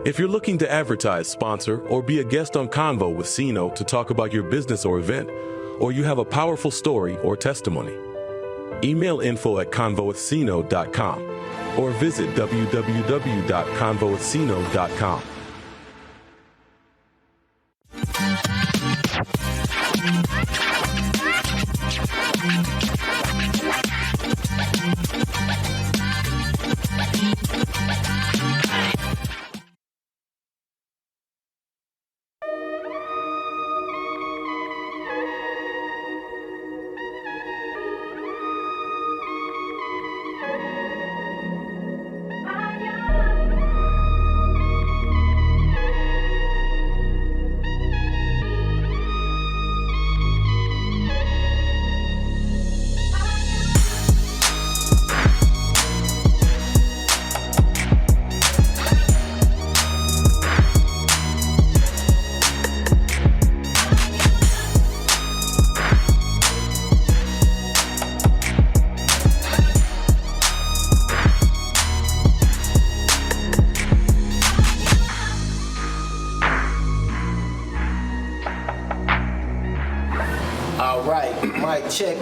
If you're looking to advertise, sponsor, or be a guest on CONVO with CINO to talk about your business or event, or you have a powerful story or testimony, email info@convowithcino.com or visit www.convowithcino.com.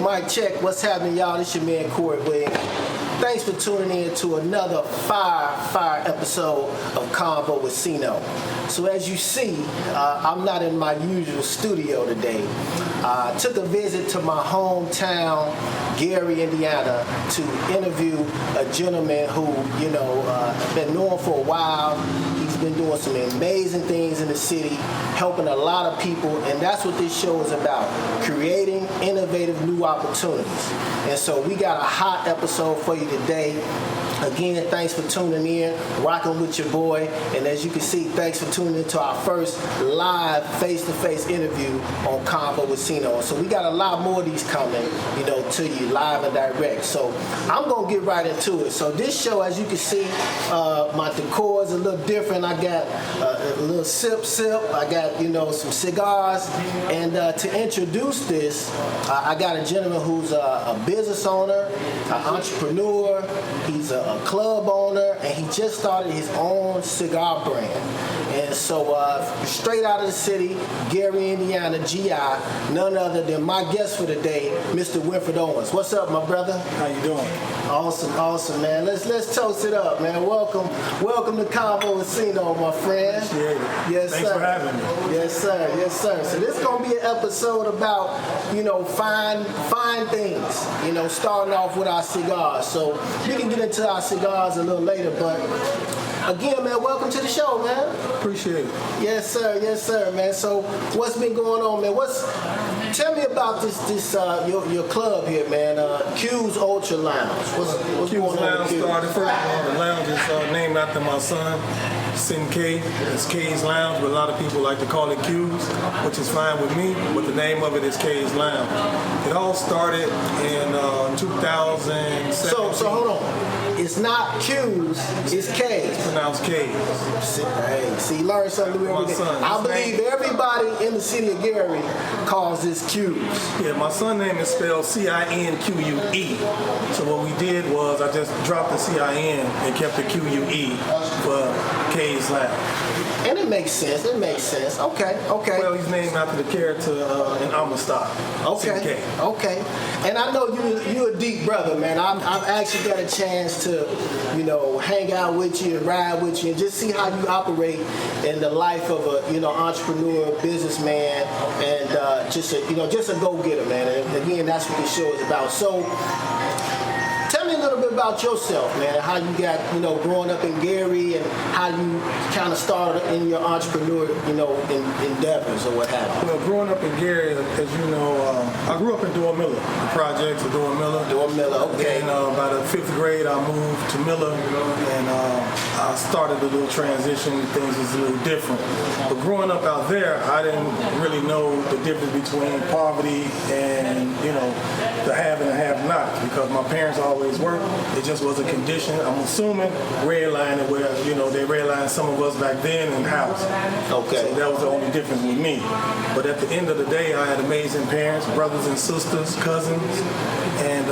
Mic check. What's happening, y'all? This your man, Corey Williams. Thanks for tuning in to another fire episode of CONVO with CINO. So as you see, I'm not in my usual studio today. I took a visit to my hometown, Gary, Indiana, to interview a gentleman who, been known for a while. He's been doing some amazing things in the city, helping a lot of people, and that's what this show is about, creating innovative new opportunities. And so we got a hot episode for you today. Again, thanks for tuning in, rocking with your boy. And as you can see, thanks for tuning in to our first live face-to-face interview on CONVO with CINO. So we got a lot more of these coming, to you live and direct. So I'm going to get right into it. So this show, as you can see, my decor is a little different. I got a little sip. I got, some cigars. And to introduce this, I got a gentleman who's a business owner, an entrepreneur. He's a club owner, and he just started his own cigar brand. And so straight out of the city, Gary, Indiana, GI, none other than my guest for today, Mr. Winfred Owens. What's up, my brother? How you doing? Awesome, man. Let's toast it up, man. Welcome to CONVO with CINO, my friend. Appreciate it. Yes, Thanks sir. for having me. Yes, sir. So this is gonna be an episode about, fine things. Starting off with our cigars. So we can get into our cigars a little later, but again, man, welcome to the show, man. Appreciate it. Yes, sir, man. So what's been going on, man? Tell me about this your club here, man. Q's Ultra Lounge. What's Q's going on Lounge with Q? started first. The lounge is named after my son, Sin K. It's K's Lounge, but a lot of people like to call it Q's, which is fine with me, but the name of it is K's Lounge. It all started in 2007. So hold on. It's not Q's, it's K's. It's pronounced K's. Hey, see, learn something new every day. I believe everybody in the city of Gary calls this Q's. Yeah, my son's name is spelled CINQUE. So what we did was I just dropped the CIN and kept the QUE for K's Lounge. And it makes sense. Okay. Well, he's named after the character in Amistad. Okay. And I know you're a deep brother, man. I've actually got a chance to, hang out with you and ride with you and just see how you operate in the life of a, entrepreneur, businessman, and just a go-getter, man. And again, that's what this show is about. So, tell me a little bit about yourself, man. How you got, growing up in Gary, and how you kind of started in your entrepreneur, endeavors or what have you. Well, growing up in Gary, as you know, I grew up in Door Miller, the projects of Door Miller. Okay. And by the 5th grade, I moved to Miller, and I started a little transition. Things was a little different. But growing up out there, I didn't really know the difference between poverty and, the have and the have-nots, because my parents always worked. It just was a condition. I'm assuming redlining where, they redlined some of us back then in house. Okay. So that was the only difference with me. But at the end of the day, I had amazing parents, brothers and sisters, cousins, and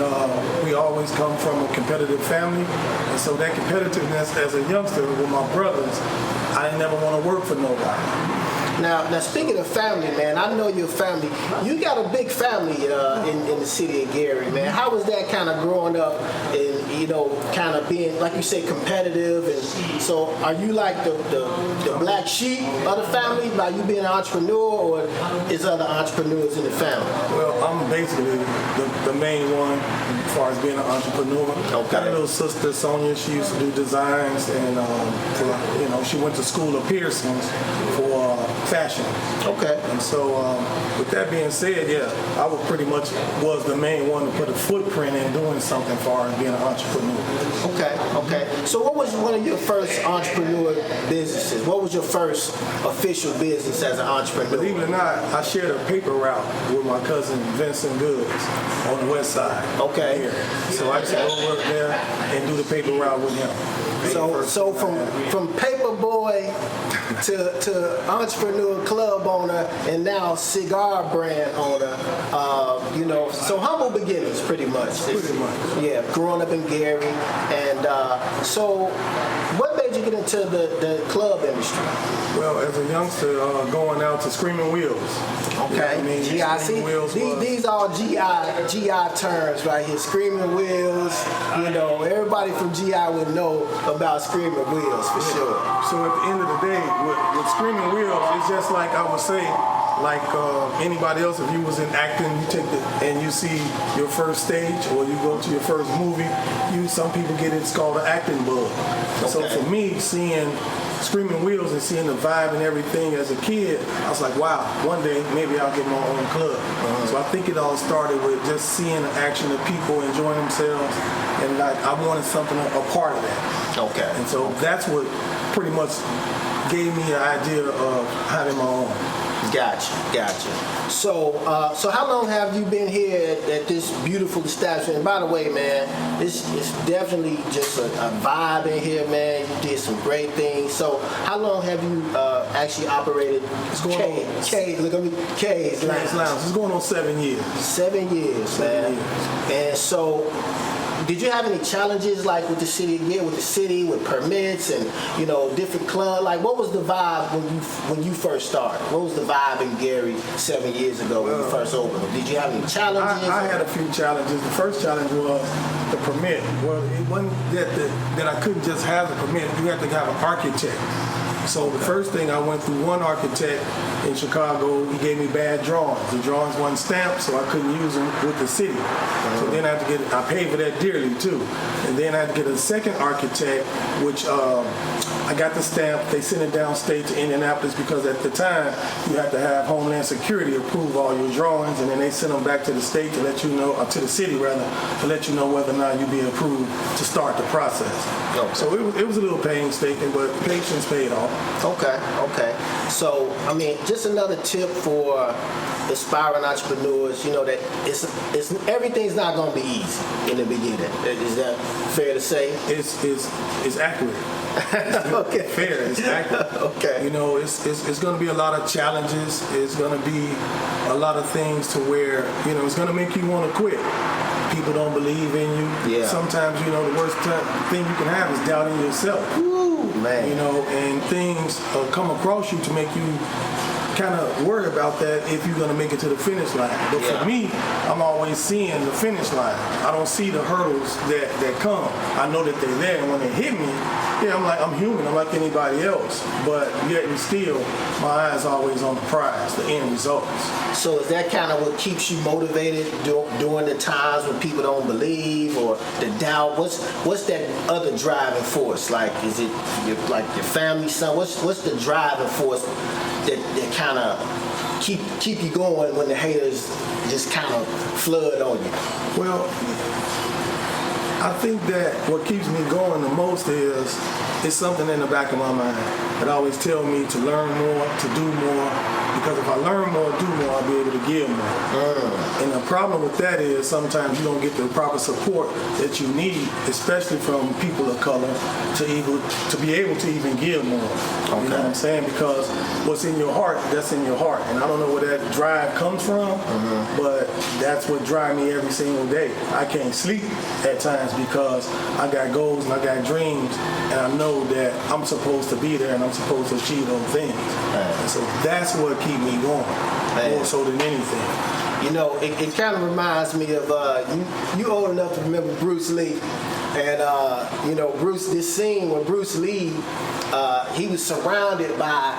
we always come from a competitive family. And so that competitiveness as a youngster with my brothers, I didn't never want to work for nobody. Now speaking of family, man, I know your family. You got a big family in the city of Gary, man. How was that kind of growing up and, kind of being, like you say, competitive? And so are you like the black sheep of the family by you being an entrepreneur, or is other entrepreneurs in the family? Well, I'm basically the main one as far as being an entrepreneur. Okay. Got a little sister, Sonia. She used to do designs, and she went to school of Pearson's for fashion. Okay. And so with that being said, yeah, I was pretty much the main one to put a footprint in doing something as far as being an entrepreneur. Okay. So what was one of your first entrepreneur businesses? What was your first official business as an entrepreneur? Believe it or not, I shared a paper route with my cousin Vincent Goods on the west side. Okay. Here. So I just go work there and do the paper route with him. So from paper boy to entrepreneur club owner and now cigar brand owner, so humble beginnings pretty much. Pretty much. Yeah, growing up in Gary. And so what made you get into the club industry? Well, as a youngster, going out to Screaming Wheels. Okay. GI, see, these are GI terms right here. Screaming Wheels. Everybody from GI would know about Screaming Wheels for sure. So at the end of the day, with Screaming Wheels, it's just like I would say, like anybody else, if you was in acting, you take and you see your first stage or you go to your first movie, some people get it's called an acting bug. Okay. So for me, seeing Screaming Wheels and seeing the vibe and everything as a kid, I was like, wow, one day maybe I'll get my own club. So I think it all started with just seeing the action of people enjoying themselves, and I wanted something a part of that. Okay. And so that's what pretty much gave me an idea of having my own. Gotcha. So how long have you been here at this beautiful establishment? And by the way, man, it's definitely just a vibe in here, man. You did some great things. So how long have you actually operated K's Lounge? It's going on 7 years. 7 years, man. And so, did you have any challenges like with the city, with permits and different clubs? Like, what was the vibe when you first started? What was the vibe in Gary 7 years ago when you first opened? Did you have any challenges? I had a few challenges. The first challenge was the permit. Well, it wasn't that I couldn't just have the permit. You had to have an architect. So the first thing, I went through one architect in Chicago. He gave me bad drawings. The drawings weren't stamped, so I couldn't use them with the city. So then I paid for that dearly too. And then I had to get a second architect, which I got the stamp. They sent it downstate to Indianapolis because at the time you had to have Homeland Security approve all your drawings, and then they sent them back to the state to let you know, or to the city rather, to let you know whether or not you'd be approved to start the process. Okay. So it was a little painstaking, but patience paid off. Okay. So, just another tip for aspiring entrepreneurs, that it's everything's not going to be easy in the beginning. Is that fair to say? It's accurate. Okay. Fair. It's accurate. Okay. It's going to be a lot of challenges. It's going to be a lot of things to where it's going to make you want to quit. People don't believe in you. Yeah. Sometimes the worst thing you can have is doubting yourself. Ooh, man. And things come across you to make you kind of worry about that if you're going to make it to the finish line. But for me, I'm always seeing the finish line. I don't see the hurdles that come. I know that they're there, and when they hit me, I'm human. I'm like anybody else. But yet and still, my eyes always on the prize, the end results. So is that kind of what keeps you motivated during the times when people don't believe or the doubt? What's that other driving force? Like, is it your family, son? What's the driving force that kind of keep you going when the haters just kind of flood on you? Well, I think that what keeps me going the most is it's something in the back of my mind that always tell me to learn more, to do more, because if I learn more, do more, I'll be able to give more. And the problem with that is sometimes you don't get the proper support that you need, especially from people of color, to be able to even give more. Okay. You know what I'm saying? Because what's in your heart, that's in your heart. And I don't know where that drive comes from, but that's what drives me every single day. I can't sleep at times because I got goals and I got dreams, and I know that I'm supposed to be there and I'm supposed to achieve those things. And so that's what keeps me going, more so than anything. You know, it kind of reminds me of, you old enough to remember Bruce Lee. And, you know, this scene where Bruce Lee, he was surrounded by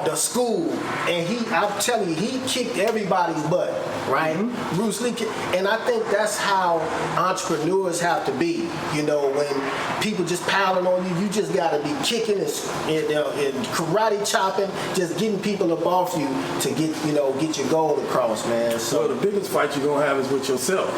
the school, and I'm telling you, he kicked everybody's butt, right? Bruce Lee, and I think that's how entrepreneurs have to be. You know, when people just piling on you, you just got to be kicking and karate chopping, just getting people up off you to get your goal across, man. So the biggest fight you're gonna have is with yourself.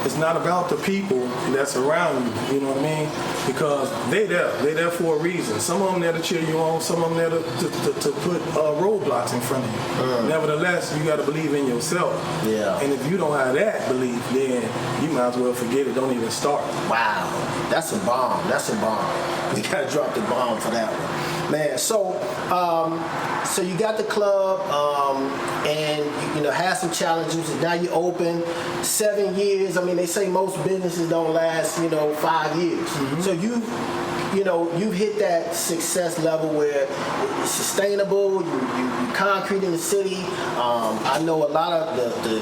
It's not about the people that's around you, you know what I mean? Because they're there for a reason. Some of them there to cheer you on, some of them there to put roadblocks in front of you. Nevertheless, you got to believe in yourself. Yeah. And if you don't have that belief, then you might as well forget it. Don't even start. Wow, that's a bomb. That's a bomb. We got to drop the bomb for that one, man. So you got the club, and you know had some challenges. And now you're open 7 years. I mean, they say most businesses don't last 5 years. So you've hit that success level where it's sustainable. You concrete in the city. I know a lot of the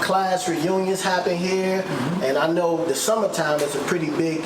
class reunions happen here, and I know the summertime is a pretty big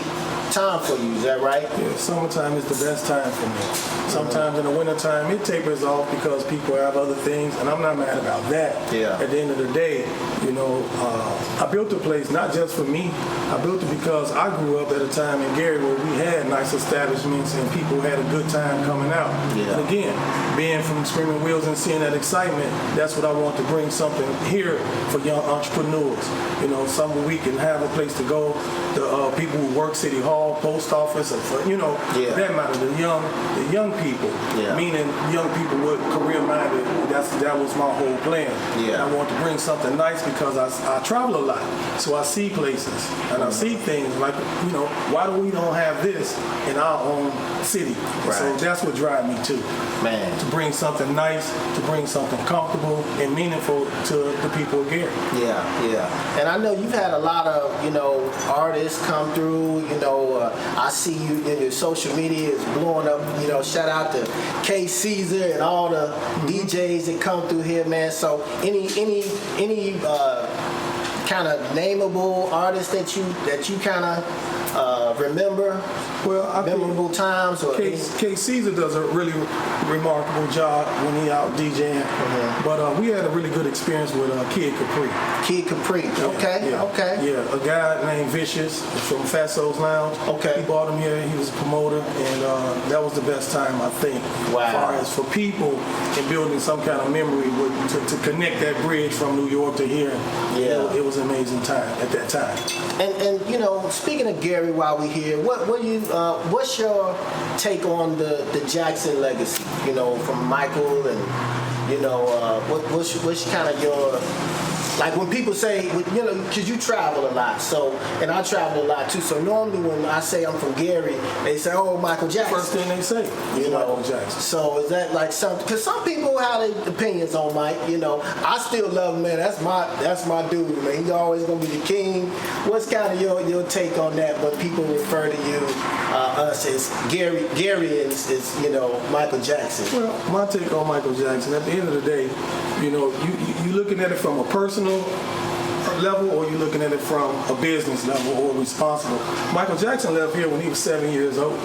time for you. Is that right? Yeah, summertime is the best time for me. Sometimes in the wintertime it tapers off because people have other things, and I'm not mad about that. Yeah. At the end of the day, I built the place not just for me. I built it because I grew up at a time in Gary where we had nice establishments and people had a good time coming out. Yeah. And again, being from Screaming Wheels and seeing that excitement, that's what I want to bring something here for young entrepreneurs. Somewhere we can have a place to go. The people who work City Hall, post office, and that matter. The young people, meaning young people with career minded. That was my whole plan. Yeah. I want to bring something nice because I travel a lot, so I see places and I see things like why do we don't have this in our own city? Right. So that's what drives me too, man. To bring something nice, to bring something comfortable and meaningful to the people of Gary. Yeah. And I know you've had a lot of artists come through. I see you in your social media is blowing up. Shout out to K Caesar and all the DJs that come through here, man. So any kind of nameable artists that you kind of remember? Well, memorable times. Or K Caesar does a really remarkable job when he out DJing. But we had a really good experience with Kid Capri. Kid Capri. Okay. Yeah, a guy named Vicious from Fatso's Lounge. Okay. He brought him here. He was a promoter, and that was the best time, I think. Wow. As far as for people and building some kind of memory to connect that bridge from New York to here. Yeah. It was an amazing time at that time. And speaking of Gary, while we're here, what's your take on the Jackson legacy? From Michael, and what's kind of your, like when people say, because you travel a lot, and I travel a lot too. So normally when I say I'm from Gary, they say, "Oh, Michael Jackson." First thing they say, Michael Jackson. So is that like something? Because some people have their opinions on Mike. I still love him, man. That's my dude, man. He's always gonna be the king. What's kind of your take on that when people refer to you, us as Gary is Michael Jackson? Well, my take on Michael Jackson, at the end of the day, you looking at it from a personal level, or you looking at it from a business level or responsible. Michael Jackson left here when he was 7 years old,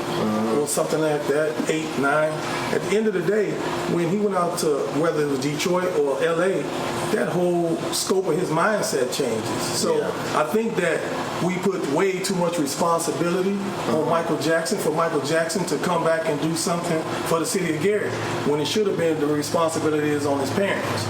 or something like that, 8, 9. At the end of the day, when he went out to whether it was Detroit or LA, that whole scope of his mindset changes. So I think that we put way too much responsibility on Michael Jackson for Michael Jackson to come back and do something for the city of Gary, when it should have been the responsibility is on his parents,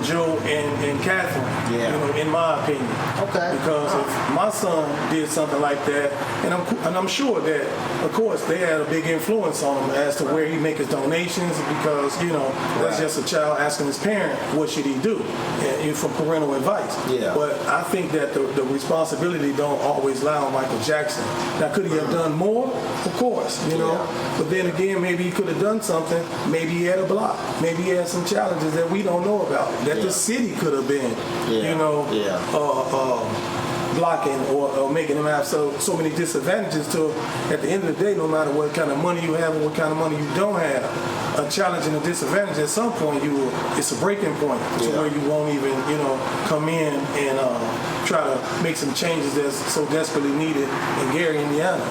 Joe and Catherine. In my opinion. Okay. Because if my son did something like that, and I'm sure that, of course, they had a big influence on him as to where he make his donations, because that's just a child asking his parent what should he do, and from parental advice. Yeah. But I think that the responsibility don't always lie on Michael Jackson. Now, could he have done more? Of course, But then again, maybe he could have done something. Maybe he had a block. Maybe he had some challenges that we don't know about. That the city could have been, blocking or making him have so many disadvantages to. At the end of the day, no matter what kind of money you have and what kind of money you don't have, a challenge and a disadvantage at some point it's a breaking point to where you won't even come in and try to make some changes that's so desperately needed in Gary, Indiana.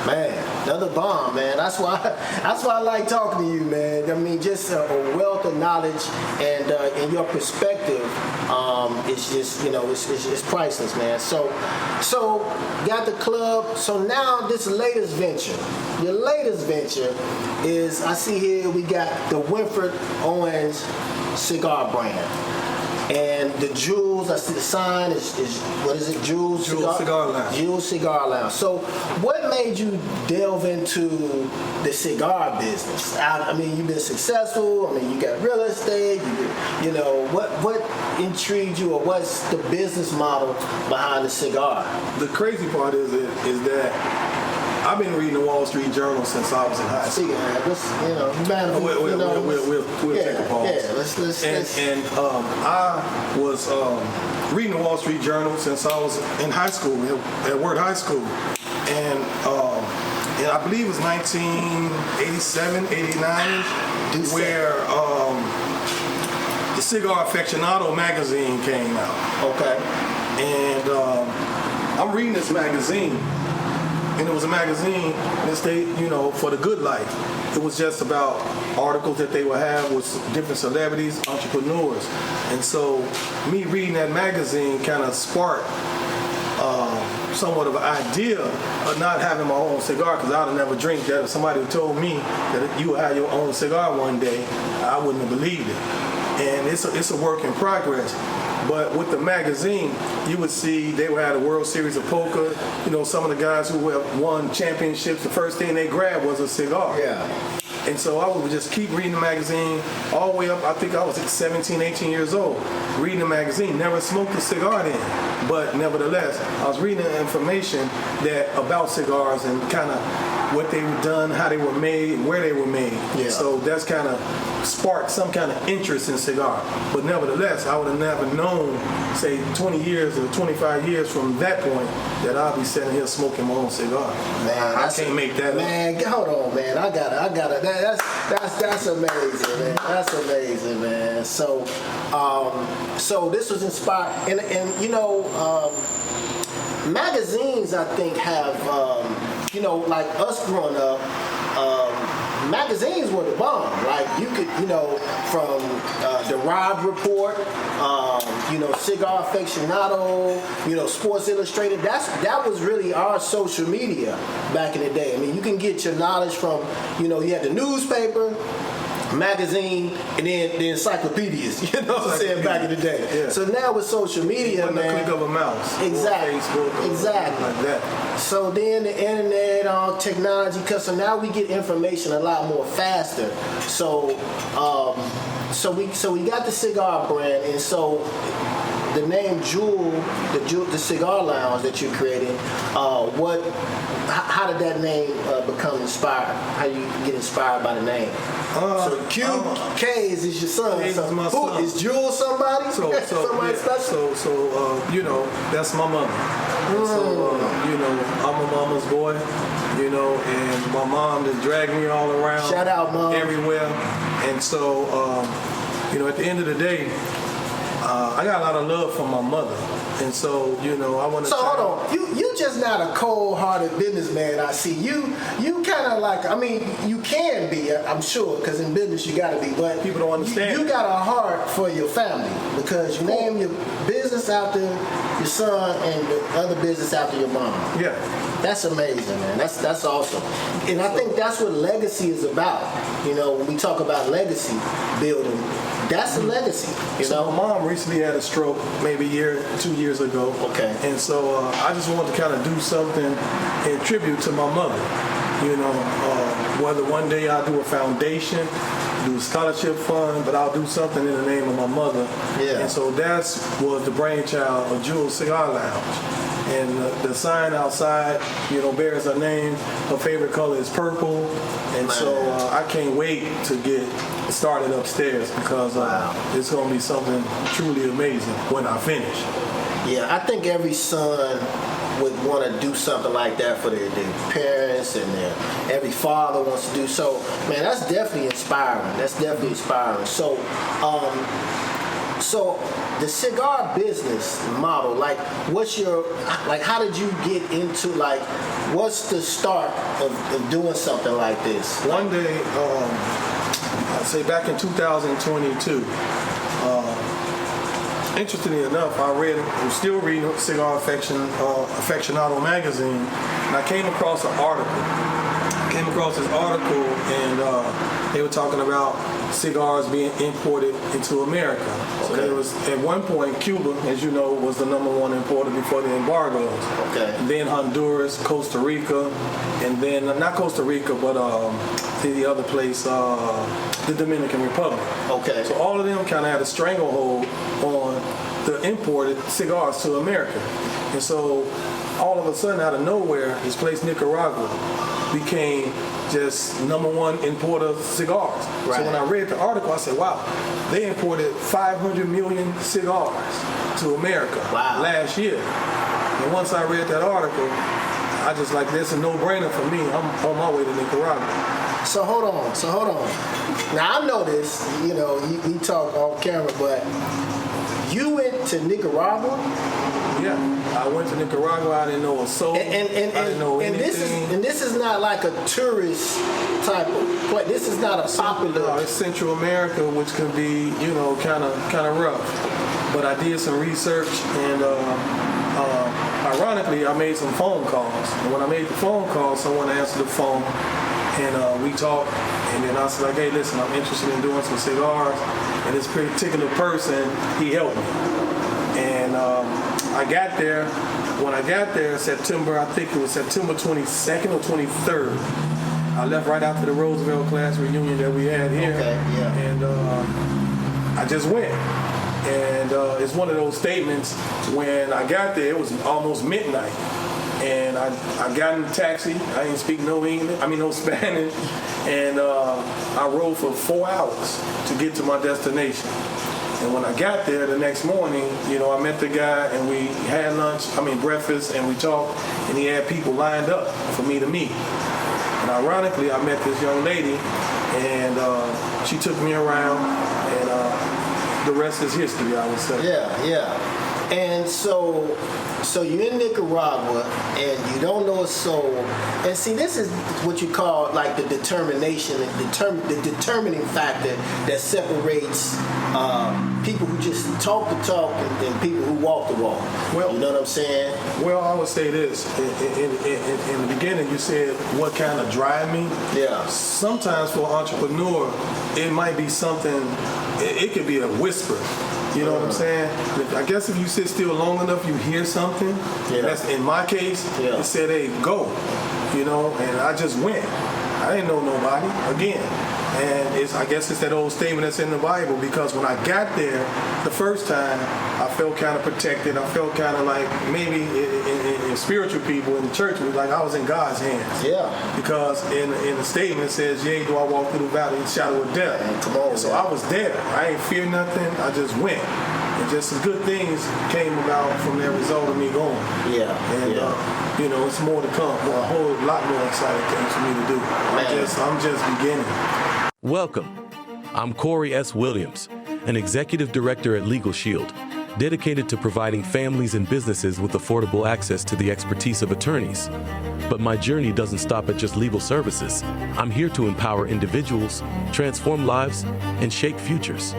Man, another bomb, man. That's why I like talking to you, man. I mean, just a wealth of knowledge and your perspective is just it's priceless, man. So got the club. So now this latest venture. Your latest venture is, I see here we got the Winfred Owens Cigar Brand. And the Jules, I see the sign is what is it? Jules Cigar Lounge. Jules Cigar Lounge. So what made you delve into the cigar business? I mean, you've been successful. I mean, you got real estate. What intrigued you, or what's the business model behind the cigar? The crazy part is that I've been reading the Wall Street Journal since I was in high school. We'll take a pause. Yeah, let's. I was reading the Wall Street Journal since I was in high school, at Word High School, and I believe it was 1987, 89, where the Cigar Aficionado magazine came out. Okay. And I'm reading this magazine. And it was a magazine that stayed, for the good life. It was just about articles that they would have with different celebrities, entrepreneurs. And so me reading that magazine kind of sparked somewhat of an idea of not having my own cigar, because I would never drink that. If somebody told me that you would have your own cigar one day, I wouldn't have believed it. And it's a work in progress. But with the magazine, you would see they would have a World Series of Poker. Some of the guys who have won championships, the first thing they grabbed was a cigar. Yeah. And so I would just keep reading the magazine all the way up. I think I was 17, 18 years old, reading the magazine. Never smoked a cigar then. But nevertheless, I was reading the information about cigars and kind of what they were done, how they were made, where they were made. Yeah. So that's kind of sparked some kind of interest in cigar. But nevertheless, I would have never known, say, 20 years or 25 years from that point, that I'll be sitting here smoking my own cigar. Man, I can't make that up. Man, hold on, man. I got it. That's amazing, man. That's amazing, man. So this was inspired, and magazines, I think, have like us growing up, magazines were the bomb. Like you could, from the Rob Report, Cigar Aficionado, Sports Illustrated. That was really our social media back in the day. I mean, you can get your knowledge from, you had the newspaper, magazine, and then the encyclopedias, what I'm saying, back in the day. Yeah. So now with social media, man. The click of a mouse. Exactly. Or Facebook. Exactly. Like that. So then the internet, technology, so now we get information a lot more faster. So we got the cigar brand, and so the name the Cigar Lounge that you're creating, how did that name become inspired? How you get inspired by the name? So K's is your son. K's is my son. Is Jules somebody? Somebody special? So that's my mother. So I'm a mama's boy. And my mom just dragged me all around. Shout out, Mom. Everywhere. And so at the end of the day, I got a lot of love from my mother. And so, I want to. So hold on, you just not a cold-hearted businessman. I see you kind of like. I mean, you can be, I'm sure, because in business you got to be. But people don't understand. You got a heart for your family because you name your business after your son and the other business after your mom. Yeah. That's amazing, man. That's awesome. And I think that's what legacy is about. When we talk about legacy building, That's a legacy. You So know. my mom recently had a stroke, maybe 2 years ago. Okay. And so I just wanted to kind of do something in tribute to my mother. You know, whether one day I'll do a foundation, do a scholarship fund, but I'll do something in the name of my mother. Yeah. And so that was the brainchild of Jewel's Cigar Lounge. And the sign outside, you know, bears her name. Her favorite color is purple. And so I can't wait to get started upstairs because it's going to be something truly amazing when I finish. Yeah, I think every son would want to do something like that for their parents, and every father wants to do so. Man, that's definitely inspiring. So the cigar business model, like, how did you get into, like, what's the start of doing something like this? One day, I'd say back in 2022, interestingly enough, I'm still reading Cigar Aficionado magazine, and I came across this article, and they were talking about cigars being imported into America. So there was, at one point, Cuba, as you know, was the #1 importer before the embargoes. Okay. And then Honduras, Costa Rica, and then, not Costa Rica, but the other place, the Dominican Republic. Okay. So all of them kind of had a stranglehold on the imported cigars to America. And so all of a sudden, out of nowhere, this place, Nicaragua, became just #1 importer of cigars. Right. So when I read the article, I said, wow, they imported 500 million cigars to America last year. And once I read that article, I just like, this is a no-brainer for me. I'm on my way to Nicaragua. So hold on. Now I know this, you know, you talk off camera, but you went to Nicaragua? Yeah, I went to Nicaragua. I didn't know a soul. I didn't know anything. This is not like a tourist type of place. This is not a popular. No, it's Central America, which can be, you know, kind of rough. But I did some research, and ironically, I made some phone calls. And when I made the phone call, someone answered the phone, and we talked. And then I was like, hey, listen, I'm interested in doing some cigars. And this particular person, he helped me. And I got there. When I got there, September, I think it was September 22nd or 23rd. I left right after the Roosevelt class reunion that we had here. Okay, yeah. And I just went. And it's one of those statements, when I got there, it was almost midnight. And I got in the taxi. I didn't speak no Spanish. And I rode for 4 hours to get to my destination. And when I got there the next morning, you know, I met the guy, and we had breakfast, and we talked, and he had people lined up for me to meet. And ironically, I met this young lady, and she took me around, and the rest is history, I would say. Yeah. And so you're in Nicaragua, and you don't know a soul. And see, this is what you call like the determination, the determining factor that separates people who just talk the talk and people who walk the walk. Well, you know what I'm saying? Well, I would say this. In the beginning, you said what kind of drive me. Yeah. Sometimes for an entrepreneur, it might be something, it could be a whisper. You know what I'm saying? I guess if you sit still long enough, you hear something. Yeah. That's in my case. Yeah. It said, "Hey, go," you know, and I just went. I didn't know nobody again, and I guess it's that old statement that's in the Bible. Because when I got there the first time, I felt kind of protected. I felt kind of like maybe in spiritual people in the church, like I was in God's hands. Yeah. Because in the statement it says, "Yea, do I walk through the valley of the shadow of death." Come on, so I was there. I ain't fear nothing. I just went. And just some good things came about from that result of me going. Yeah. And you know, it's more to come. Well, a whole lot more exciting things for me to do. I'm just beginning. Welcome. I'm Corey S. Williams, an executive director at Legal Shield, dedicated to providing families and businesses with affordable access to the expertise of attorneys. But my journey doesn't stop at just legal services. I'm here to empower individuals, transform lives, and shape futures.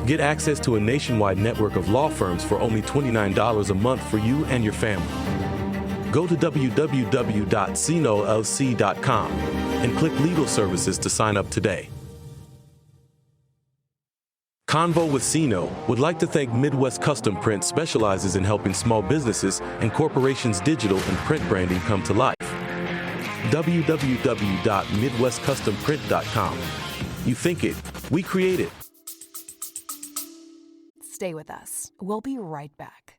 Get access to a nationwide network of law firms for only $29 a month for you and your family. Go to www.cinolc.com and click Legal Services to sign up today. CONVO with CINO would like to thank Midwest Custom Print specializes in helping small businesses and corporations' digital and print branding come to life. www.midwestcustomprint.com. You think it, we create it. Stay with us. We'll be right back.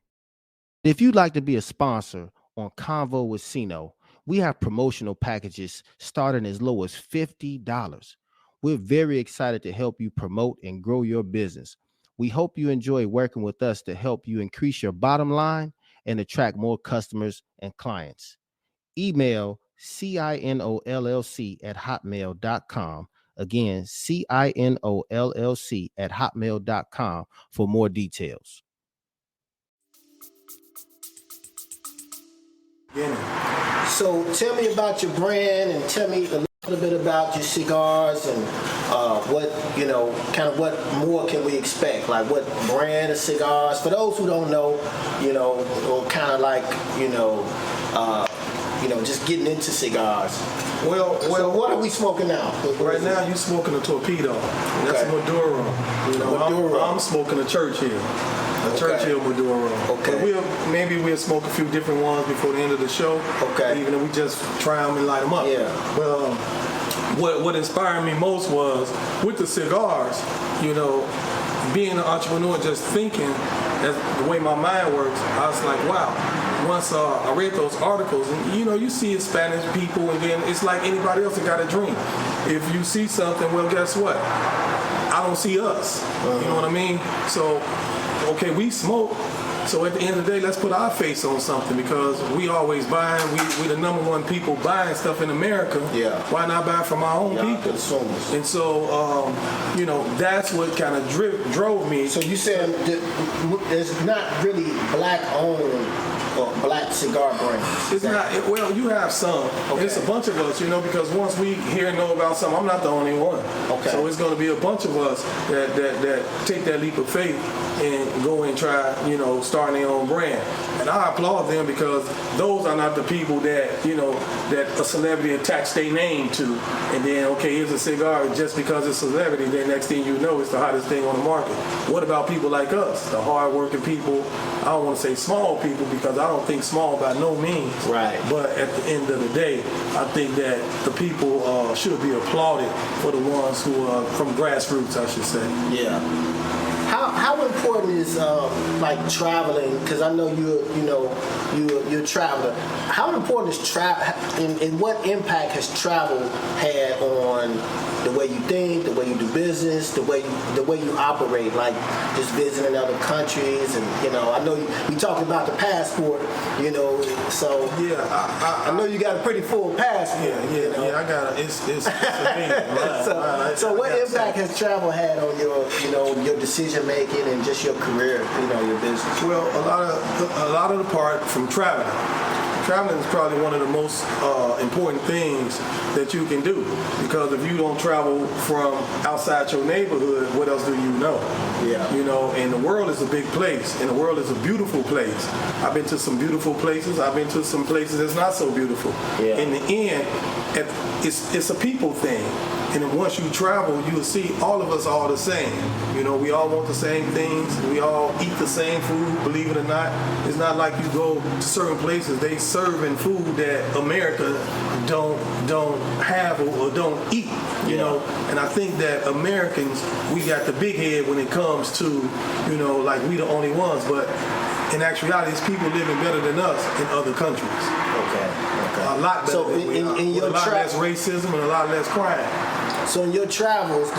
If you'd like to be a sponsor on CONVO with CINO, we have promotional packages starting as low as $50. We're very excited to help you promote and grow your business. We hope you enjoy working with us to help you increase your bottom line and attract more customers and clients. Email CINOLLC@hotmail.com. Again, CINOLLC@hotmail.com for more details. So tell me about your brand and tell me a little bit about your cigars and what more can we expect? Like what brand of cigars? For those who don't know, or kind of like, just getting into cigars. Well, So what are we smoking now? right now you're smoking a torpedo. That's a Maduro. I'm smoking a Churchill. A Churchill Maduro. Okay. But we'll smoke a few different ones before the end of the show. Okay. Even if we just try them and light them up. Yeah. Well, what inspired me most was with the cigars, being an entrepreneur, just thinking, that's the way my mind works. I was like, wow. Once I read those articles, and you see Spanish people, and then it's like anybody else that got a dream. If you see something, well, guess what? I don't see us. You know what I mean? So, okay, we smoke. So at the end of the day, let's put our face on something because we always buying. We the number one people buying stuff in America. Yeah. Why not buy from our own people? Consumers. And so, that's what kind of drove me. So you saying there's not really black owned or black cigar brands? It's not. Well, you have some. Okay. It's a bunch of us, because once we hear and know about something, I'm not the only one. Okay. So it's going to be a bunch of us that take that leap of faith and go and try, starting their own brand. And I applaud them because those are not the people that, that a celebrity attached their name to. And then, okay, here's a cigar just because it's a celebrity. Then next thing you know, it's the hottest thing on the market. What about people like us, the hard-working people? I don't want to say small people because I don't think small by no means. Right. But at the end of the day, I think that the people should be applauded for the ones who are from grassroots, I should say. Yeah. How important is like traveling? Because I know you're a traveler. How important is travel, and what impact has travel had on the way you think, the way you do business, the way you operate? Like just visiting other countries, and I know we talked about the passport. So Yeah, I know you got a pretty full passport. Yeah, I got it. It's a thing. So what impact has travel had on your decision making and just your career, your business? Well, a lot of the part from traveling. Traveling is probably one of the most important things that you can do because if you don't travel from outside your neighborhood, what else do you know? Yeah. And the world is a big place, and the world is a beautiful place. I've been to some beautiful places. I've been to some places that's not so beautiful. Yeah. In the end, it's a people thing. And then once you travel, you'll see all of us are all the same. We all want the same things. We all eat the same food, believe it or not. It's not like you go to certain places, they serving food that America don't have or don't eat, you know. And I think that Americans, we got the big head when it comes to, like we the only ones. But in actuality, it's people living better than us in other countries. Okay. A lot better than we are. In With a lot less racism and a lot less crime. So in your travels,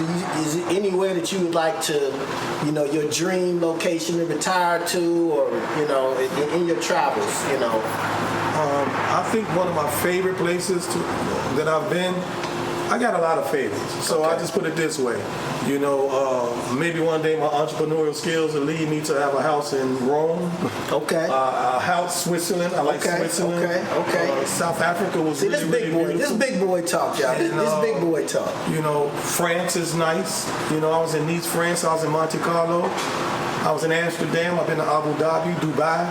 is it anywhere that you would like to, your dream location to retire to, or in your travels, I think one of my favorite places that I've been, I got a lot of favorites. So I just put it this way. Maybe one day my entrepreneurial skills will lead me to have a house in Rome. Okay. A house Switzerland. I like Switzerland. Okay. South Africa was really beautiful. This big boy talk, y'all. This big boy talk. France is nice. I was in Nice, France. I was in Monte Carlo. I was in Amsterdam. I've been to Abu Dhabi, Dubai.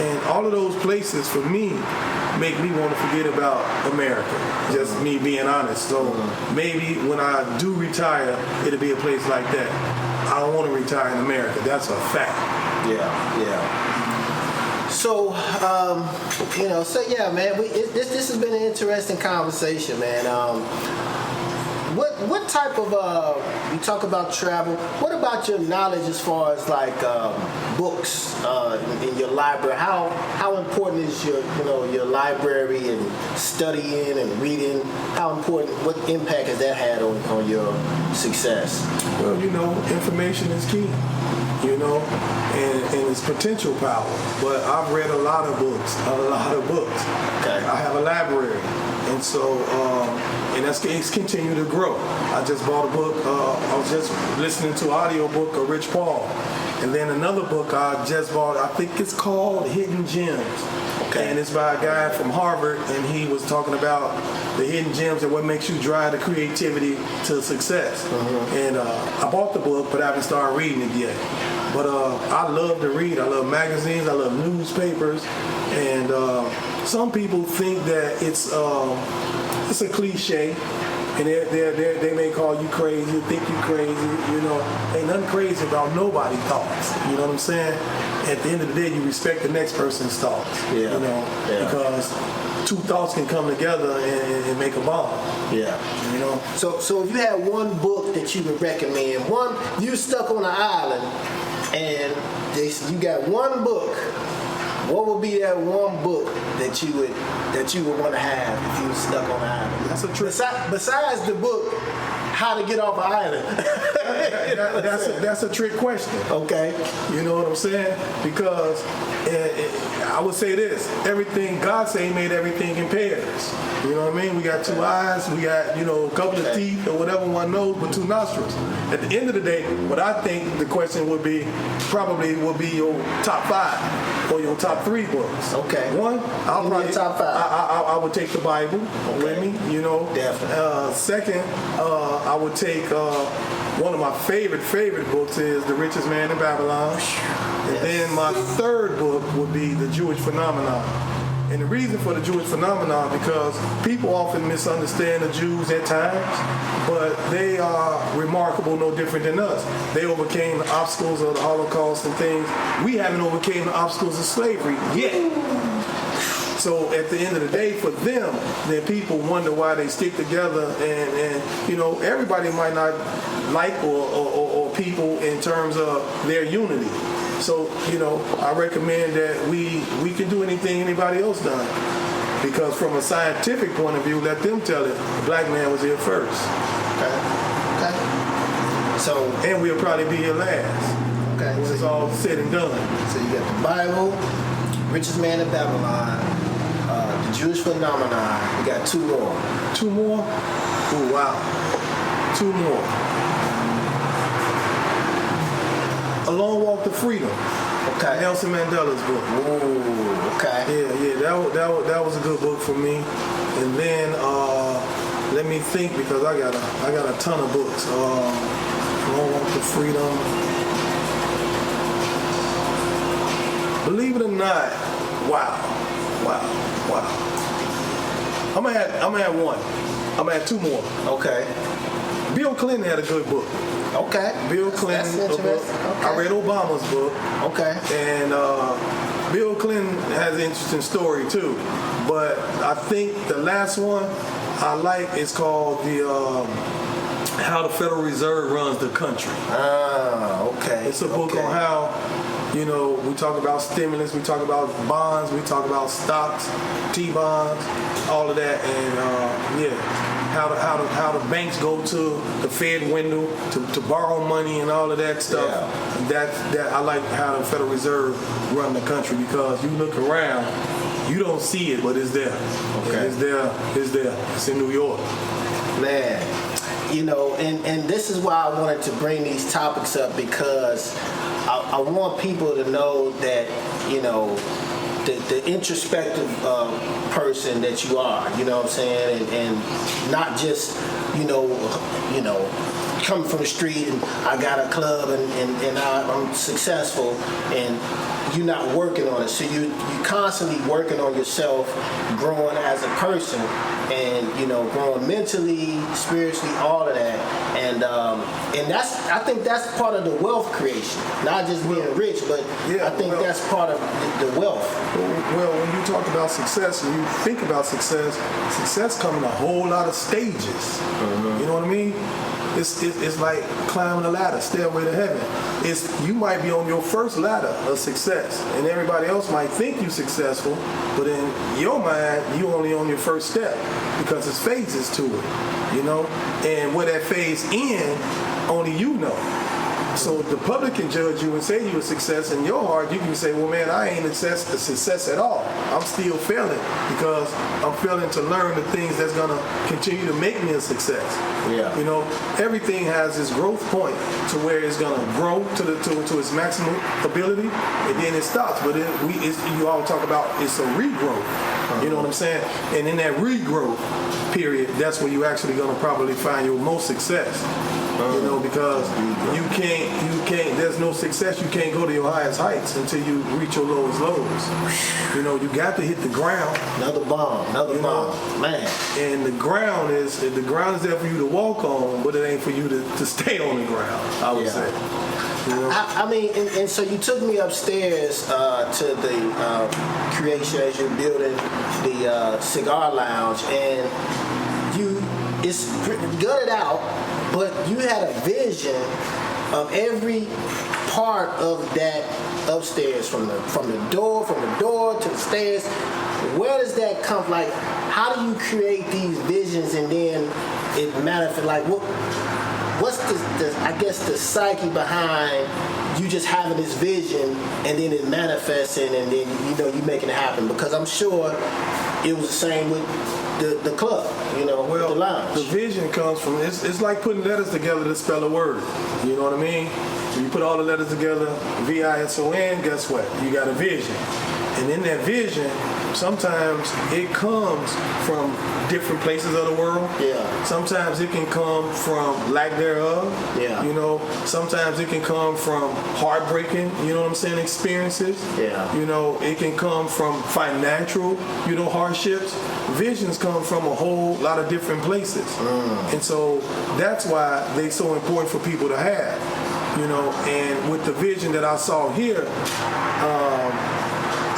And all of those places, for me, make me want to forget about America. Just me being honest. So maybe when I do retire, it'll be a place like that. I don't want to retire in America. That's a fact. Yeah. So, man, this has been an interesting conversation, man. What type of you talk about travel? What about your knowledge as far as like books in your library? How important is your library and studying and reading? How important? What impact has that had on your success? Well, information is key. And its potential power. But I've read a lot of books. Okay. I have a library, and so it's continued to grow. I just bought a book. I was just listening to an audio book of Rich Paul, and then another book I just bought. I think it's called Hidden Gems. Okay. And it's by a guy from Harvard, and he was talking about the hidden gems and what makes you drive the creativity to success. Mm-hmm. And I bought the book, but I haven't started reading it yet. But I love to read. I love magazines. I love newspapers. And some people think that it's a cliche, and they may call you crazy, think you crazy. Ain't nothing crazy about nobody's thoughts. You know what I'm saying? At the end of the day, you respect the next person's thoughts. Yeah. Because two thoughts can come together and make a bond. Yeah. So if you had one book that you would recommend, you stuck on an island, and you got one book, what would be that one book that you would want to have if you were stuck on an island? That's a trick. Besides the book, How to Get Off an Island. That's a trick question. Okay. You know what I'm saying? Because I would say this: everything God say He made everything in pairs. You know what I mean? We got two eyes, we got a couple of teeth or whatever one knows, but two nostrils. At the end of the day, what I think the question would be your top 5 or your top 3 books. Okay. One, I'll probably top 5. I would take the Bible with me. Definitely. Second, I would take one of my favorite books is The Richest Man in Babylon. And then my third book would be The Jewish Phenomenon. And the reason for the Jewish phenomenon, because people often misunderstand the Jews at times, but they are remarkable, no different than us. They overcame the obstacles of the Holocaust and things. We haven't overcame the obstacles of slavery yet. So at the end of the day, for them, then people wonder why they stick together, and everybody might not like or people in terms of their unity. So, I recommend that we can do anything anybody else done. Because from a scientific point of view, let them tell it, the black man was here first. Okay. So, and we'll probably be here last. Okay. When it's all said and done. So you got the Bible, Richest Man in Babylon, the Jewish Phenomenon. We got 2 more. 2 more? Oh, wow. 2 more. A Long Walk to Freedom. Okay. Nelson Mandela's book. Ooh, okay. Yeah. That was a good book for me. And then let me think, because I got a ton of books. Long Walk to Freedom. Believe it or not, wow. I'm gonna add one. I'm gonna add 2 more. Okay. Bill Clinton had a good book. Okay. Bill Clinton, That's interesting. Okay. I read Obama's book. Okay. And Bill Clinton has an interesting story too. But I think the last one I like is called How the Federal Reserve Runs the Country. Ah, okay. It's a book on how, we talk about stimulus, we talk about bonds, we talk about stocks, T-bonds, all of that, and how the banks go to the Fed window to borrow money and all of that stuff. Yeah. That I like how the Federal Reserve run the country, because you look around, you don't see it, but it's there. Okay. It's there. It's in New York. Man, and this is why I wanted to bring these topics up, because I want people to know that, the introspective person that you are, you know what I'm saying, and not just, coming from the street and I got a club and I'm successful, and you're not working on it. So you constantly working on yourself, growing as a person, and growing mentally, spiritually, all of that. And I think that's part of the wealth creation, not just being rich, but I think that's part of the wealth. Well, when you talk about success and you think about success comes in a whole lot of stages. You know what I mean? It's like climbing a ladder, stairway to heaven. You might be on your first ladder of success, and everybody else might think you're successful, but in your mind, you're only on your first step because there's phases to it, And where that phase ends, only you know. So the public can judge you and say you're a success. In your heart, you can say, well, man, I ain't a success at all. I'm still failing because I'm failing to learn the things that's going to continue to make me a success. Yeah. Everything has this growth point to where it's going to grow to its maximum ability, and then it stops. But you all talk about it's a regrowth. You know what I'm saying? And in that regrowth period, that's where you're actually going to probably find your most success. Because you can't, there's no success, you can't go to your highest heights until you reach your lowest lows. You got to hit the ground. Another bomb, man. And the ground is there for you to walk on, but it ain't for you to stay on the ground, I would say. I mean, and so you took me upstairs to the creation as you're building the cigar lounge, and it's gutted out, but you had a vision of every part of that upstairs, from the door to the stairs. Where does that come? Like, how do you create these visions and then it manifests? Like, what's the psyche behind you just having this vision and then it manifesting and then you making it happen? Because I'm sure it was the same with the club, with the lounge. The vision comes from, it's like putting letters together to spell a word. You know what I mean? When you put all the letters together, V-I-S-O-N, guess what? You got a vision. And in that vision, sometimes it comes from different places of the world. Yeah. Sometimes it can come from lack thereof. Yeah. Sometimes it can come from heartbreaking, experiences. Yeah. It can come from financial, hardships. Visions come from a whole lot of different places. And so that's why they're so important for people to have. And with the vision that I saw here,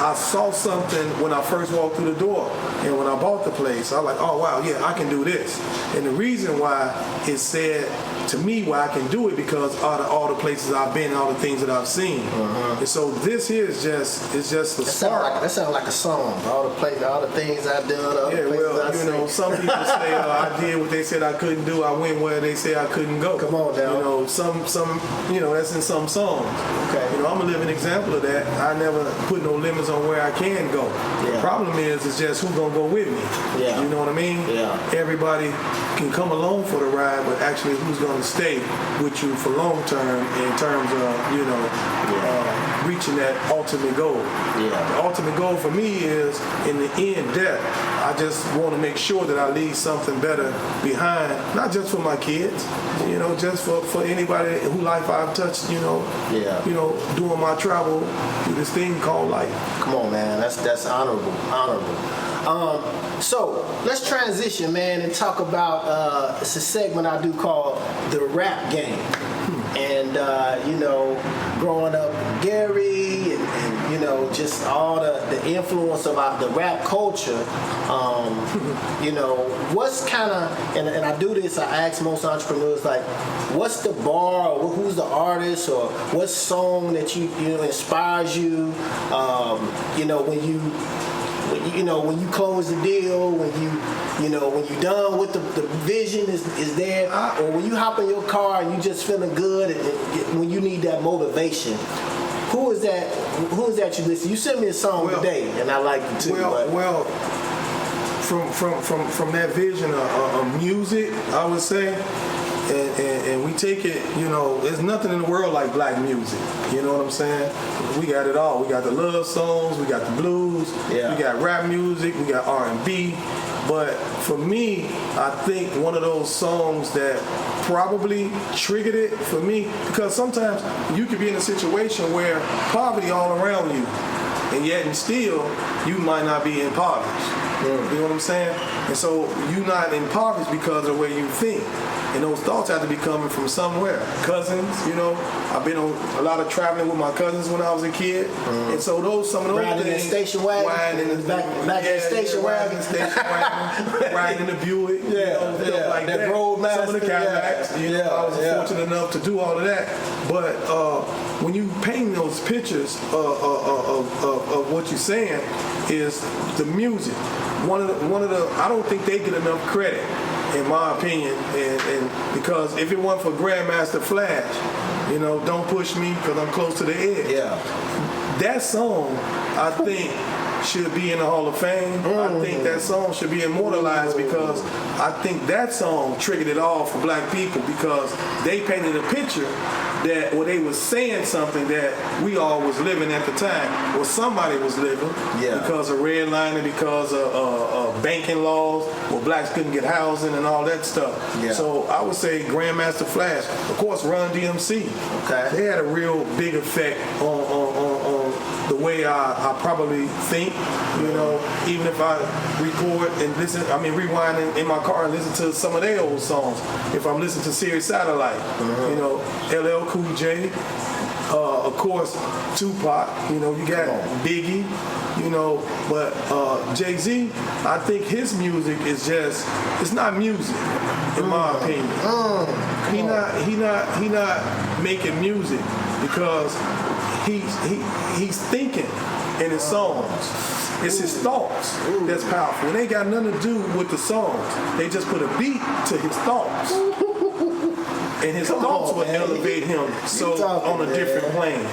I saw something when I first walked through the door, and when I bought the place, I was like, oh wow, yeah, I can do this. And the reason why it said to me why I can do it because all the places I've been, all the things that I've seen. And so this here is just the start. That sounds like a song. All the things I've done. Yeah, well, some people say I did what they said I couldn't do. I went where they said I couldn't go. Come on now. Some that's in some songs. Okay. I'm a living example of that. I never put no limits on where I can go. Yeah. The problem is just who's gonna go with me. Yeah. You know what I mean? Yeah. Everybody can come along for the ride, but actually who's gonna stay with you for long term in terms of reaching that ultimate goal. Yeah. The ultimate goal for me is, in the end, death. I just want to make sure that I leave something better behind, not just for my kids, just for anybody whose life I've touched, doing my travel through this thing called life. Come on, man. That's honorable. So let's transition, man, and talk about it's a segment I do call the rap game. And growing up with Gary and just all the influence of the rap culture, what's kind of, and I do this, I ask most entrepreneurs, like, what's the bar, or who's the artist, or what song that you inspires you, when you close the deal, when you're done with the vision is there, or when you hop in your car and you just feeling good, and when you need that motivation. Who is that you listen? You sent me a song today, and I like it too. Well, from that vision of music, I would say, and we take it, there's nothing in the world like black music. You know what I'm saying? We got it all. We got the love songs, we got the blues, we got rap music, we got R&B. But for me, I think one of those songs that probably triggered it for me, because sometimes you could be in a situation where poverty all around you, and yet and still you might not be impoverished. You know what I'm saying? And so you're not impoverished because of the way you think. And those thoughts have to be coming from somewhere. Cousins, you know, I've been on a lot of traveling with my cousins when I was a kid. And so some of those riding things. In the station wagon. Riding in the back in the station wagon. Riding in the Buick. Yeah, you know, stuff like that. Roadmaster. Some of the Cadillacs. You know, I was fortunate enough to do all of that. But when you paint those pictures of what you're saying, is the music. One of the I don't think they get enough credit, in my opinion, and because if it weren't for Grandmaster Flash, you know, Don't Push Me because I'm close to the edge. Yeah. That song, I think, should be in the Hall of Fame. I think that song should be immortalized because I think that song triggered it all for black people, because they painted a picture that where they was saying something that we all was living at the time, or somebody was living, because of redlining, because of banking laws, where blacks couldn't get housing and all that stuff. So I would say Grandmaster Flash, of course Run DMC. Okay. They had a real big effect on the way I probably think, you know, even if I record and listen, rewind in my car and listen to some of their old songs. If I'm listening to Sirius Satellite, you know, LL Cool J, of course, Tupac, you know, you got Biggie, you know, but Jay-Z, I think his music is just, it's not music, in my opinion. He not making music because he's thinking in his songs. It's his thoughts that's powerful. And they got nothing to do with the songs. They just put a beat to his thoughts. And his thoughts will elevate him on a different plane.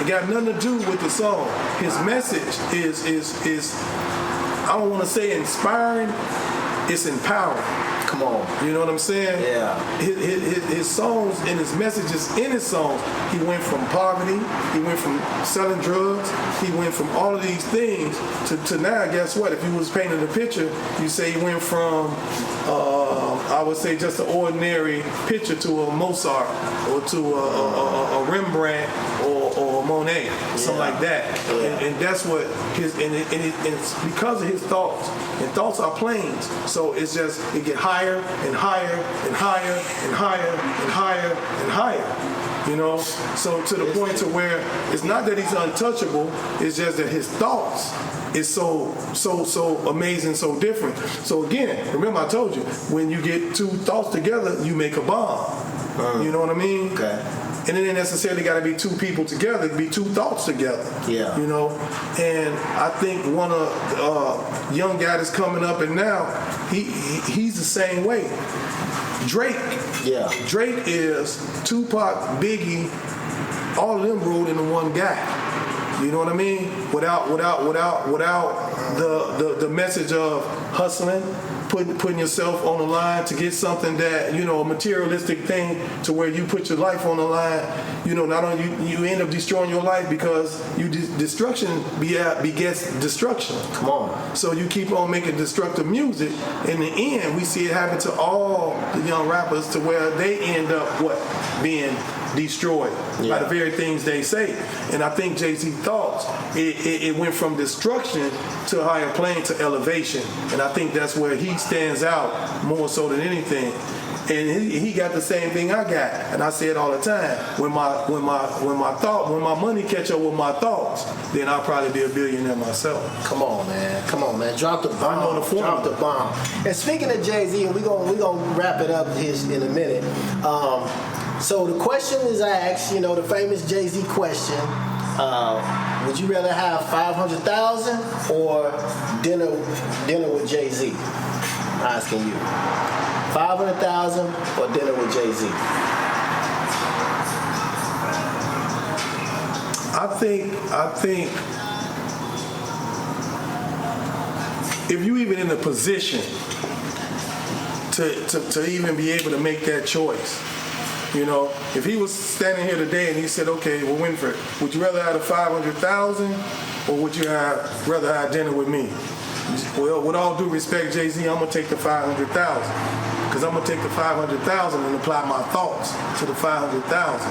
It got nothing to do with the song. His message is I don't want to say inspiring, it's empowering. Come on. You know what I'm saying? Yeah. His songs and his messages in his songs, he went from poverty, he went from selling drugs, he went from all of these things to now, guess what? If you was painting a picture, you say he went from, I would say just an ordinary picture to a Mozart or to a Rembrandt or Monet, something like that. And that's what it's because of his thoughts. And thoughts are planes. So it's just, it get higher and higher and higher and higher and higher and higher. You know? So to the point to where it's not that he's untouchable, it's just that his thoughts is so amazing, so different. So again, remember I told you, when you get two thoughts together, you make a bomb. You know what I mean? Okay. And it ain't necessarily got to be two people together. It can be two thoughts together. Yeah. You know? And I think one of young guy that's coming up and now, he's the same way. Drake. Yeah. Drake is Tupac, Biggie, all of them rolled into one guy. You know what I mean? Without the message of hustling, putting yourself on the line to get something that, you know, a materialistic thing to where you put your life on the line, you know, not only you end up destroying your life because destruction begets destruction. Come on. So you keep on making destructive music. In the end, we see it happen to all the young rappers to where they end up being destroyed by the very things they say. And I think Jay-Z thoughts it went from destruction to a higher plane to elevation. And I think that's where he stands out more so than anything. And he got the same thing I got. And I say it all the time. When my money catch up with my thoughts, then I'll probably be a billionaire myself. Come on, man. Drop the bomb. I know the Drop the bomb. And speaking of Jay-Z, and we're gonna wrap it up in a minute. So the question is asked, you know, the famous Jay-Z question, would you rather have $500,000 or dinner with Jay-Z? I'm asking you. $500,000 or dinner with Jay-Z? I think if you even in a position to even be able to make that choice, you know, if he was standing here today and he said, okay, well, Winfred, would you rather have the $500,000 or would you rather have dinner with me? Well, with all due respect, Jay-Z, I'm going to take the $500,000 because I'm gonna take the 500,000 and apply my thoughts to the 500,000.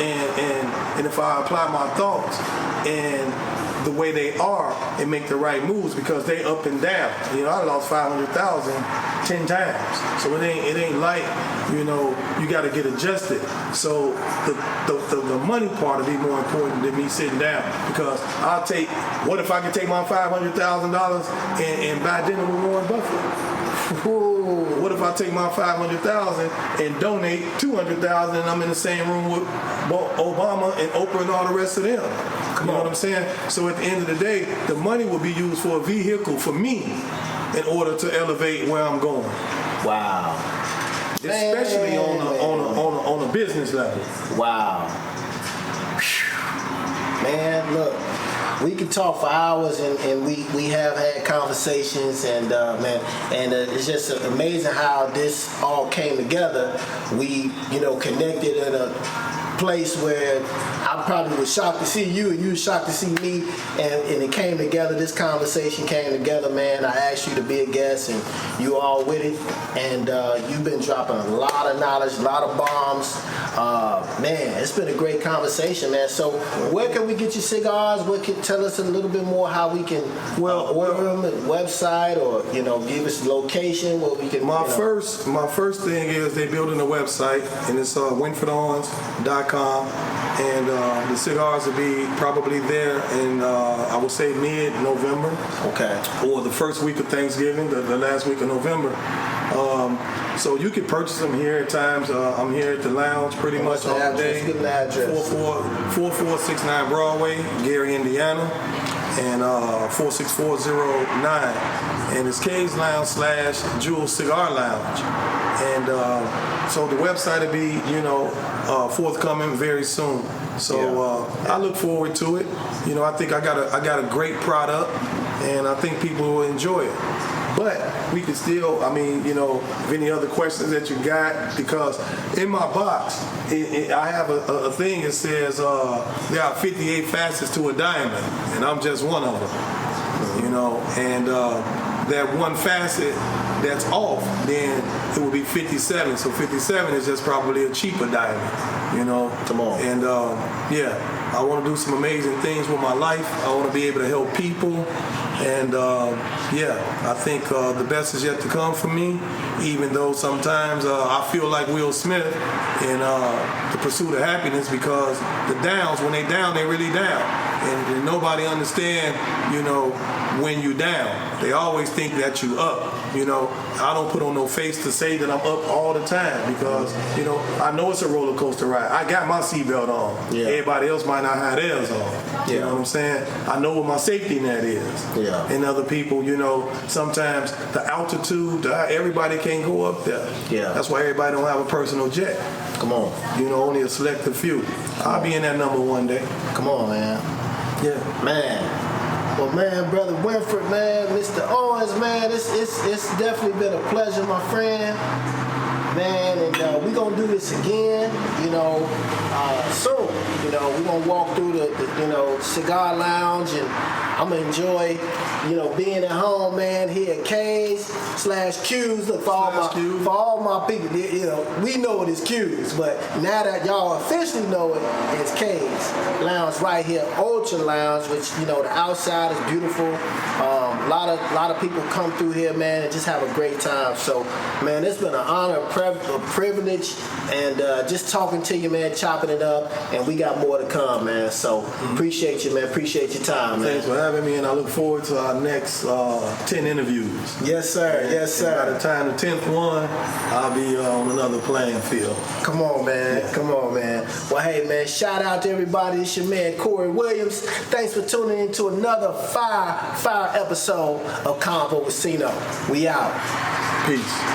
And if I apply my thoughts and the way they are and make the right moves, because they up and down. You know, I lost 500,000 10 times. So it ain't like, you know, you got to get adjusted. So the money part will be more important than me sitting down, because what if I could take my $500,000 and buy dinner with Warren Buffett? Ooh. What if I take my $500,000 and donate $200,000 and I'm in the same room with Obama and Oprah and all the rest of them? You know what I'm saying? So at the end of the day, the money will be used for a vehicle for me in order to elevate where I'm going. Wow. Especially on a business level. Wow. Man, look, we can talk for hours, and we have had conversations, and it's just amazing how this all came together. We, connected in a place where I probably was shocked to see you, and you were shocked to see me, and it came together. This conversation came together, man. I asked you to be a guest, and you all with it, and you've been dropping a lot of knowledge, a lot of bombs. Man, it's been a great conversation, man. So where can we get your cigars? What can tell us a little bit more how we can order them, website, or give us location where we can. My first thing is they building a website, and it's winfredowens.com, and the cigars will be probably there in I would say mid-November. Okay. Or the first week of Thanksgiving, the last week of November. So you can purchase them here at times. I'm here at the lounge pretty much all day. Give an address. 4469 Broadway, Gary, Indiana, and 46409. And it's K's Lounge / Jewel Cigar Lounge. And so the website will be, forthcoming very soon. So I look forward to it. I think I got a great product, and I think people will enjoy it. But we can still, if any other questions that you got, because in my box, I have a thing that says there are 58 facets to a diamond, and I'm just one of them, and that one facet that's off, then it would be 57. So 57 is just probably a cheaper diamond, Come on. And I want to do some amazing things with my life. I want to be able to help people. And I think the best is yet to come for me, even though sometimes I feel like Will Smith in The Pursuit of Happiness, because the downs, when they down, they really down. And nobody understand, when you down. They always think that you up. I don't put on no face to say that I'm up all the time, because, I know it's a roller coaster ride. I got my seatbelt on. Yeah. Everybody else might not have theirs on. Yeah. You know what I'm saying? I know what my safety net is. Yeah. And other people, sometimes the altitude, everybody can't go up there. Yeah. That's why everybody don't have a personal jet. Come on. Only a selective few. I'll be in that number one day. Come on, man. Yeah. Man. Well, man, Brother Winfred, man, Mr. Owens, man, it's definitely been a pleasure, my friend. Man, and we're going to do this again, soon. We're going to walk through the cigar lounge, and I'm going to enjoy, being at home, man, here at K's / Q's. Look, for all my people, we know it is Q's, but now that y'all officially know it, it's K's Lounge right here, Ultra Lounge, which, the outside is beautiful. A lot of people come through here, man, and just have a great time. So, man, it's been an honor, a privilege, and just talking to you, man, chopping it up, and we got more to come, man. So, appreciate you, man. Appreciate your time, man. Thanks for having me, and I look forward to our next 10 interviews. Yes, sir. Yes, sir. By the time the 10th one, I'll be on another playing field. Come on, man. Yeah. Come on, man. Well, hey, man, shout out to everybody. It's your man, Corey Williams. Thanks for tuning in to another fire episode of CONVO with CINO. We out. Peace.